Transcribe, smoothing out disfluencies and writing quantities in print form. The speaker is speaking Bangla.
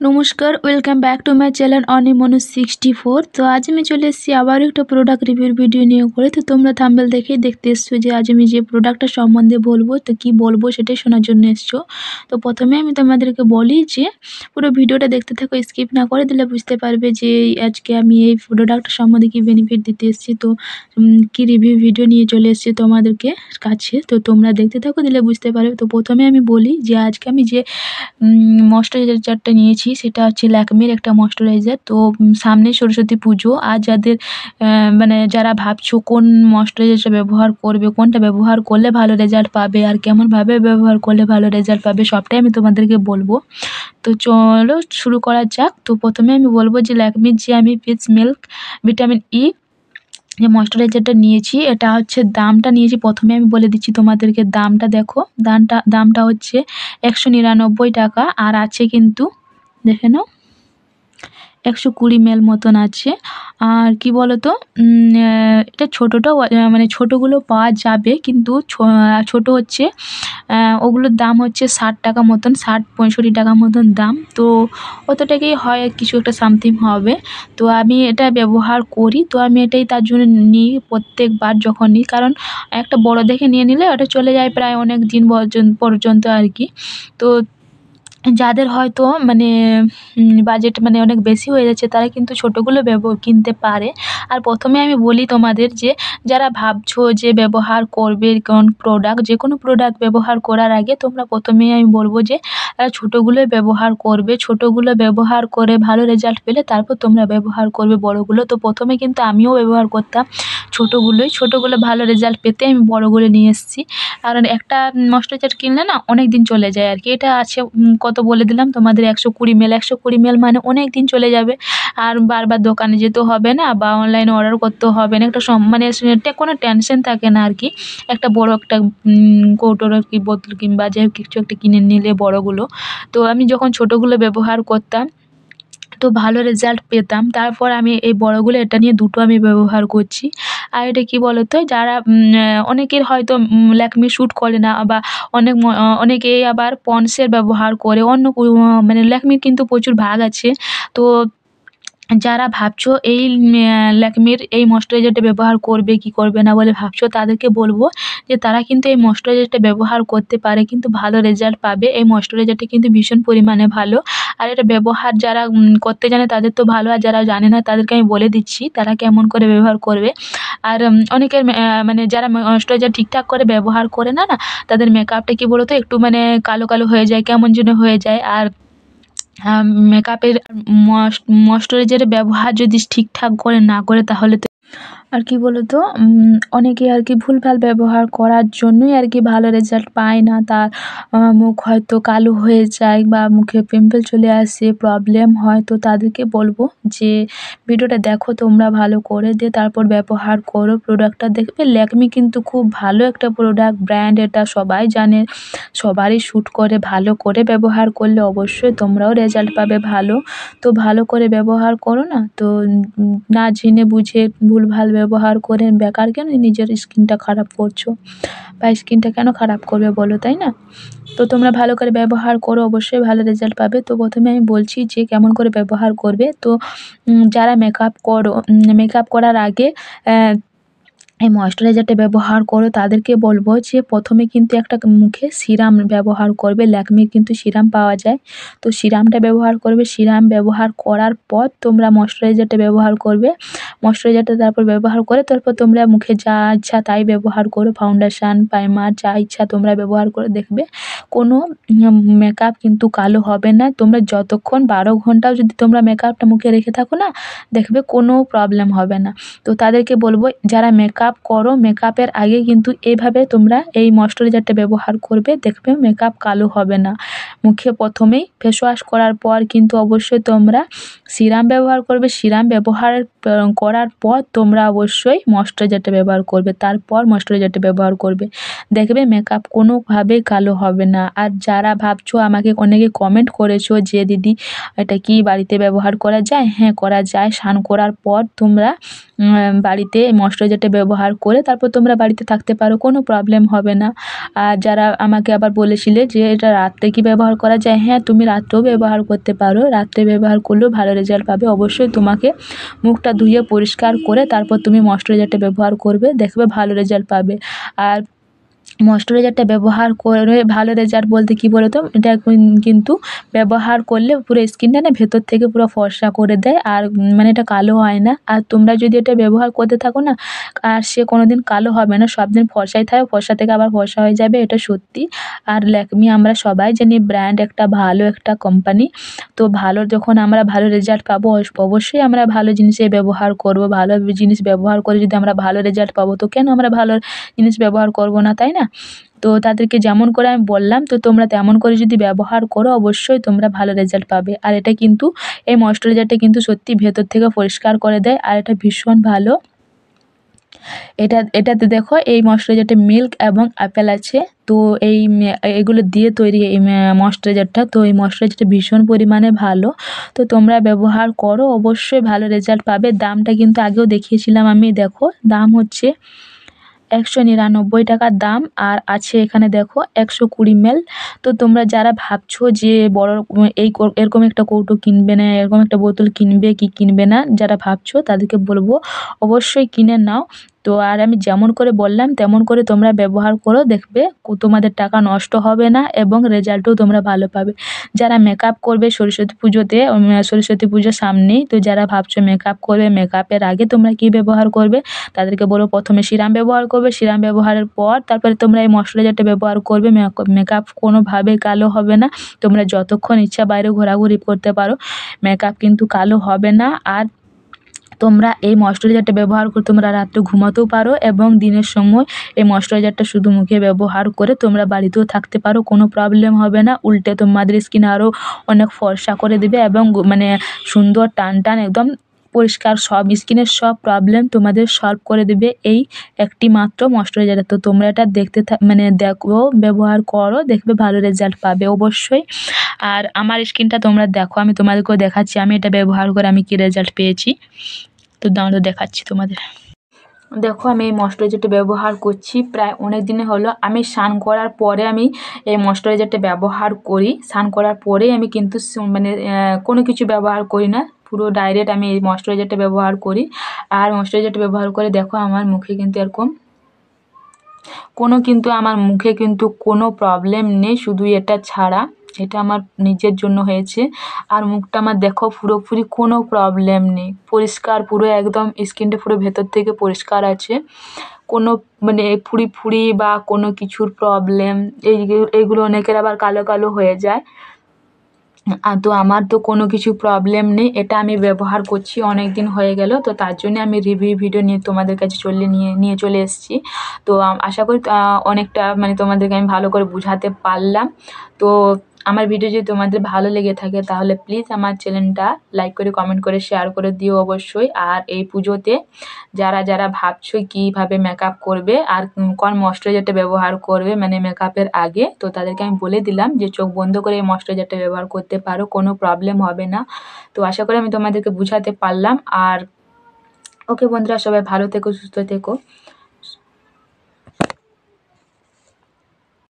নমস্কার, welcome back to my channel অনিমনু64। তো আজ আমি চলে এসেছি আবার একটা প্রোডাক্ট রিভিউর ভিডিও নিয়ে করে। তো তোমরা থাম্বনেল দেখেই দেখতে এসছো যে আজ আমি যে প্রোডাক্টটা সম্বন্ধে বলবো, তো কি বলবো সেটাই শোনার জন্য এসছো। তো প্রথমে আমি তোমাদেরকে বলি যে পুরো ভিডিওটা দেখতে থাকো, স্কিপ না করে দিলে বুঝতে পারবে যে আজকে আমি এই প্রোডাক্ট সম্বন্ধে কি বেনিফিট দিতে এসেছি, তো কি রিভিউ ভিডিও নিয়ে চলে এসেছি তোমাদেরকে কাছে। তো তোমরা দেখতে থাকো, দিলে বুঝতে পারবে। তো প্রথমে আমি বলি যে আজকে আমি যে ময়েশ্চারাইজারটা নিয়েছি সেটা হচ্ছে ল্যাকমির একটা ময়েশ্চারাইজার। তো সামনে সরস্বতী পুজো, আর যাদের মানে যারা ভাবছো কোন ময়েশ্চারাইজারটা ব্যবহার করবে, কোনটা ব্যবহার করলে ভালো রেজাল্ট পাবে আর কেমনভাবে ব্যবহার করলে ভালো রেজাল্ট পাবে, সবটাই আমি তোমাদেরকে বলবো। তো চলো শুরু করা যাক। তো প্রথমে আমি বলবো যে ল্যাকমির যে আমি পিচ মিল্ক ভিটামিন ই যে ময়েশ্চারাইজারটা নিয়েছি, এটা হচ্ছে দামটা নিয়েছি, প্রথমে আমি বলে দিচ্ছি তোমাদেরকে দামটা। দেখো দামটা হচ্ছে 199 টাকা, আর আছে কিন্তু দেখে নাও 120 ml মতন আছে। আর কি বলতো, এটা ছোটোটাও মানে ছোটোগুলো পাওয়া যাবে, কিন্তু ছোটো হচ্ছে ওগুলোর দাম হচ্ছে 60 টাকা মতন, 60-65 টাকা মতন দাম। তো অত টাকাই হয়, কিছু একটা সামথিং হবে। তো আমি এটা ব্যবহার করি, তো আমি এটাই তার জন্য নিই প্রত্যেকবার যখন নিই, কারণ একটা বড় দেখে নিয়ে নিলে ওটা চলে যায় প্রায় অনেক দিন পর্যন্ত আর কি। তো যাদের হয়তো মানে বাজেট মানে অনেক বেশি হয়ে যাচ্ছে, তারা কিন্তু ছোটোগুলো কিনতে পারে। আর প্রথমে আমি বলি তোমাদের যে যারা ভাবছো যে ব্যবহার করবে কোন প্রোডাক্ট, যে কোনো প্রোডাক্ট ব্যবহার করার আগে তোমরা প্রথমেই আমি বলবো যে ছোটোগুলোই ব্যবহার করবে। ছোটোগুলো ব্যবহার করে ভালো রেজাল্ট পেলে তারপর তোমরা ব্যবহার করবে বড়গুলো। তো প্রথমে কিন্তু আমিও ব্যবহার করতাম ছোটোগুলো ভালো রেজাল্ট পেতে আমি বড়গুলো নিয়ে এসেছি। কারণ একটা ময়েশ্চারাইজার কিনলে না অনেক দিন চলে যায় আর কি। এটা আছে কত বলে দিলাম তোমাদের 120 ml। 120 ml মানে অনেক দিন চলে যাবে, আর বারবার দোকানে যেতেও হবে না বা অনলাইনে অর্ডার করতেও হবে না। একটা মানে কোনো টেনশন থাকে না আর কি। একটা বড় একটা কৌটোর কি বোতল কিংবা যাই হোক কিছু একটা কিনে নিলে বড়গুলো। তো আমি যখন ছোটোগুলো ব্যবহার করতাম তো ভালো রেজাল্ট পেতাম। তারপর আমি এই বড়গুলো, এটা নিয়ে দুটো আমি ব্যবহার করছি। আর এটা কি বলতো, যারা অনেকের হয়তো ল্যাকমি শ্যুট করে না, বা অনেকেই আবার পন্ডসের ব্যবহার করে, অন্য মানে ল্যাকমির কিন্তু প্রচুর ভাগ আছে। তো যারা ভাবছো এই ল্যাকমির এই ময়েশ্চারাইজারটা ব্যবহার করবে কি করবে না বলে ভাবছো, তাদেরকে বলবো যে তারা কিন্তু এই ময়েশ্চারাইজারটা ব্যবহার করতে পারে, কিন্তু ভালো রেজাল্ট পাবে। এই ময়েশ্চারাইজারটা কিন্তু ভীষণ পরিমাণে ভালো। আর এটা ব্যবহার যারা করতে জানে তাদের তো ভালো, আর যারা জানে না তাদেরকে আমি বলে দিচ্ছি তারা কেমন করে ব্যবহার করবে। আর অনেকের মানে যারা ময়েশ্চারাইজার ঠিকঠাক করে ব্যবহার করে না, তাদের মেকআপটা কি বলো তো একটু মানে কালো কালো হয়ে যায়, কেমন যেন হয়ে যায়। আর মেকআপের ময়েশ্চারাইজারের ব্যবহার যদি ঠিকঠাক করে না করে, তাহলে তো আর কি বলতো, অনেকে আর কি ভুলভাল ব্যবহার করার জন্যই আর কি ভালো রেজাল্ট পায় না। তার মুখ হয়তো কালো হয়ে যায় বা মুখে পিম্পল চলে আসে, প্রবলেম হয়। তো তাদেরকে বলবো যে ভিডিওটা দেখো তোমরা ভালো করে, দিয়ে তারপর ব্যবহার করো প্রোডাক্টটা। দেখবে ল্যাকমি কিন্তু খুব ভালো একটা প্রোডাক্ট, ব্র্যান্ড, এটা সবাই জানে, সবারই শ্যুট করে। ভালো করে ব্যবহার করলে অবশ্যই তোমরাও রেজাল্ট পাবে ভালো। তো ভালো করে ব্যবহার করো না, তো না জেনে বুঝে ভুলভাল ব্যবহার করে বেকার কেন নিজের স্কিনটা খারাপ করছো, বা স্কিনটা কেন খারাপ করবে বলো, তাই না? তো তোমরা ভালো করে ব্যবহার করো, অবশ্যই ভালো রেজাল্ট পাবে। তো প্রথমে আমি বলছি যে কেমন করে ব্যবহার করবে। তো যারা মেকআপ করো, মেকআপ করার আগে এই ময়েশ্চারাইজারটা ব্যবহার করো, তাদেরকে বলবো যে প্রথমে কিন্তু একটা মুখে সিরাম ব্যবহার করবে। ল্যাকমির কিন্তু সিরাম পাওয়া যায়, তো সিরামটা ব্যবহার করবে। সিরাম ব্যবহার করার পর তোমরা ময়েশ্চারাইজারটা ব্যবহার করবে। ময়েশ্চারাইজারটা তারপর ব্যবহার করে তারপর তোমরা মুখে যা ইচ্ছা তাই ব্যবহার করো, ফাউন্ডেশন, প্রাইমার যা ইচ্ছা তোমরা ব্যবহার করে দেখবে কোনো মেকআপ কিন্তু কালো হবে না। তোমরা যতক্ষণ 12 ঘন্টাও যদি তোমরা মেকআপটা মুখে রেখে থাকো না, দেখবে কোনো প্রবলেম হবে না। তো তাদেরকে বলবো যারা মেকআপ করো, মেকআপের আগে কিন্তু এইভাবে তোমরা এই ময়েশ্চারাইজারটা ব্যবহার করবে, দেখবে মেকআপ কালো হবে না। মুখে প্রথমেই ফেস ওয়াশ করার পর কিন্তু অবশ্যই তোমরা সিরাম ব্যবহার করবে। সিরাম ব্যবহার করার পর তোমরা অবশ্যই ময়েশ্চারাইজারটা ব্যবহার করবে, তারপর ময়েশ্চারাইজারটা ব্যবহার করবে, দেখবে মেকআপ কোনোভাবেই কালো হবে না। আর যারা ভাবছো, আমাকে অনেকে কমেন্ট করেছো যে দিদি এটা কি বাড়িতে ব্যবহার করা যায়? হ্যাঁ, করা যায়। স্নান করার পর তোমরা বাড়িতে ময়েশ্চারাইজারটা ব্যবহার ব্যবহার করে তারপর তোমরা বাড়িতে থাকতে পারো, কোনো প্রবলেম হবে না। আর যারা আমাকে আবার বলেছিলে যে এটা রাত্রে কি ব্যবহার করা যায়, হ্যাঁ তুমি রাত্রেও ব্যবহার করতে পারো, রাত্রে ব্যবহার করলেও ভালো রেজাল্ট পাবে। অবশ্যই তোমাকে মুখটা ধুয়ে পরিষ্কার করে তারপর তুমি ময়েশ্চারাইজারটা ব্যবহার করবে, দেখবে ভালো রেজাল্ট পাবে। আর ময়েশ্চারাইজারটা ব্যবহার করে ভালো রেজাল্ট বলতে কী বলো তো, এটা কিন্তু ব্যবহার করলে পুরো স্কিনটা না ভেতর থেকে পুরো ফর্সা করে দেয়, আর মানে এটা কালো হয় না। আর তোমরা যদি এটা ব্যবহার করতে থাকো না, আর সে কোনো দিন কালো হবে না, সব দিন ফর্সাই থাকবে, ফর্সা থেকে আবার ফর্সা হয়ে যাবে, এটা সত্যি। আর ল্যাকমি আমরা সবাই জানি ব্র্যান্ড একটা ভালো একটা কোম্পানি। তো ভালো যখন আমরা ভালো রেজাল্ট পাবো অবশ্যই আমরা ভালো জিনিসই ব্যবহার করব। ভালো জিনিস ব্যবহার করে যদি আমরা ভালো রেজাল্ট পাবো তো কেন আমরা ভালো জিনিস ব্যবহার করব না, তাই না? তো তাদেরকে যেমন করে আমি বললাম তো তোমরা তেমন করে যদি ব্যবহার করো অবশ্যই তোমরা ভালো রেজাল্ট পাবে। আর এটা কিন্তু এই ময়েশ্চারাইজারটা কিন্তু সত্যি ভেতর থেকে পরিষ্কার করে দেয়, আর এটা ভীষণ ভালো। এটাতে দেখো এই ময়েশ্চারাইজারটা মিল্ক এবং আপেল আছে। তো এগুলো দিয়ে তৈরি এই ময়েশ্চারাইজারটা। তো এই ময়েশ্চারাইজারটা ভীষণ পরিমাণে ভালো, তো তোমরা ব্যবহার করো, অবশ্যই ভালো রেজাল্ট পাবে। দামটা কিন্তু আগেও দেখিয়েছিলাম আমি, দেখো দাম হচ্ছে 199 টাকা দাম, আর আছে এখানে দেখো 120 ml। তো তোমরা যারা ভাবছো যে বড় এরকম একটা কৌটো কিনবে না, এরকম একটা বোতল কিনবে কি কিনবে না, যারা ভাবছো তাদেরকে বলবো অবশ্যই কিনে নাও। তো আর আমি যেমন করে বললাম তেমন করে তোমরা ব্যবহার করো, দেখবে তোমাদের টাকা নষ্ট হবে না এবং রেজাল্টও তোমরা ভালো পাবে। যারা মেকআপ করবে সরস্বতী পুজোতে, সরস্বতী পুজোর সামনেই, তো যারা ভাবছো মেকআপ করবে, মেকআপের আগে তোমরা কী ব্যবহার করবে তাদেরকে বলবো প্রথমে সিরাম ব্যবহার করবে, সিরাম ব্যবহারের পর তারপরে তোমরা এই ময়েশ্চারাইজারটা ব্যবহার করবে। মেকআপ কোনোভাবে কালো হবে না, তোমরা যতক্ষণ ইচ্ছা বাইরে ঘোরাঘুরি করতে পারো, মেকআপ কিন্তু কালো হবে না। আর তোমরা এই ময়েশ্চারাইজারটা ব্যবহার করে তোমরা রাত্রে ঘুমাতেও পারো এবং দিনের সময় এই ময়েশ্চারাইজারটা শুধু মুখে ব্যবহার করে তোমরা বাড়িতেও থাকতে পারো, কোনো প্রবলেম হবে না। উল্টে তোমাদের স্কিন আরও অনেক ফর্সা করে দেবে এবং মানে সুন্দর টান টান একদম পরিষ্কার, সব স্কিনের সব প্রবলেম তোমাদের সলভ করে দেবে এই একটি মাত্র ময়েশ্চারাইজার। তো তোমরা এটা দেখতে মানে দেখো, ব্যবহার করো, দেখবে ভালো রেজাল্ট পাবে অবশ্যই। আর আমার স্কিনটা তোমরা দেখো, আমি তোমাদেরকেও দেখাচ্ছি আমি এটা ব্যবহার করে আমি কী রেজাল্ট পেয়েছি। তো দাঁড়াও দেখাচ্ছি তোমাদের। দেখো আমি এই ময়েশ্চারাইজারটা ব্যবহার করছি প্রায় অনেক দিনে হলো। আমি স্নান করার পরে আমি এই ময়েশ্চারাইজারটা ব্যবহার করি, স্নান করার পরেই আমি কিন্তু মানে কোনো কিছু ব্যবহার করি না, পুরো ডাইরেক্ট আমি এই ময়েশ্চারাইজারটা ব্যবহার করি। আর ময়েশ্চারাইজারটা ব্যবহার করে দেখো আমার মুখে কিন্তু এরকম আমার মুখে কিন্তু কোনো প্রবলেম নেই, শুধু এটা ছাড়া, এটা আমার নিজের জন্য হয়েছে। আর মুখটা আমার দেখো পুরোপুরি কোনো প্রবলেম নেই, পরিষ্কার পুরো একদম, স্কিনটা পুরো ভেতর থেকে পরিষ্কার আছে, কোনো মানে ফুড়ি ফুড়ি বা কোনো কিছুর প্রবলেম এইগুলো অনেকের আবার কালো কালো হয়ে যায়। তো আমার তো কোনো কিছু প্রবলেম নেই, এটা আমি ব্যবহার করছি অনেক দিন হয়ে গেল, তো তার জন্য আমি রিভিউ ভিডিও নিয়ে তোমাদের কাছে নিয়ে চলে এসেছি। তো আশা করি অনেকটা মানে তোমাদেরকে আমি ভালো করে বোঝাতে পারলাম। তো আমার ভিডিও যদি তোমাদের ভালো লেগে থাকে তাহলে প্লিজ আমার চ্যানেলটা লাইক করে কমেন্ট করে শেয়ার করে দিও অবশ্যই। আর এই পুজোতে যারা যারা ভাবছো কীভাবে মেকআপ করবে আর কোন ময়েশ্চারাইজারটা ব্যবহার করবে মানে মেকআপের আগে, তো তাদেরকে আমি বলে দিলাম যে চোখ বন্ধ করে এই ময়েশ্চারাইজারটা ব্যবহার করতে পারো, কোনো প্রবলেম হবে না। তো আশা করি আমি তোমাদেরকে বুঝাতে পারলাম। আর ওকে বন্ধুরা, সবাই ভালো থেকো, সুস্থ থেকো।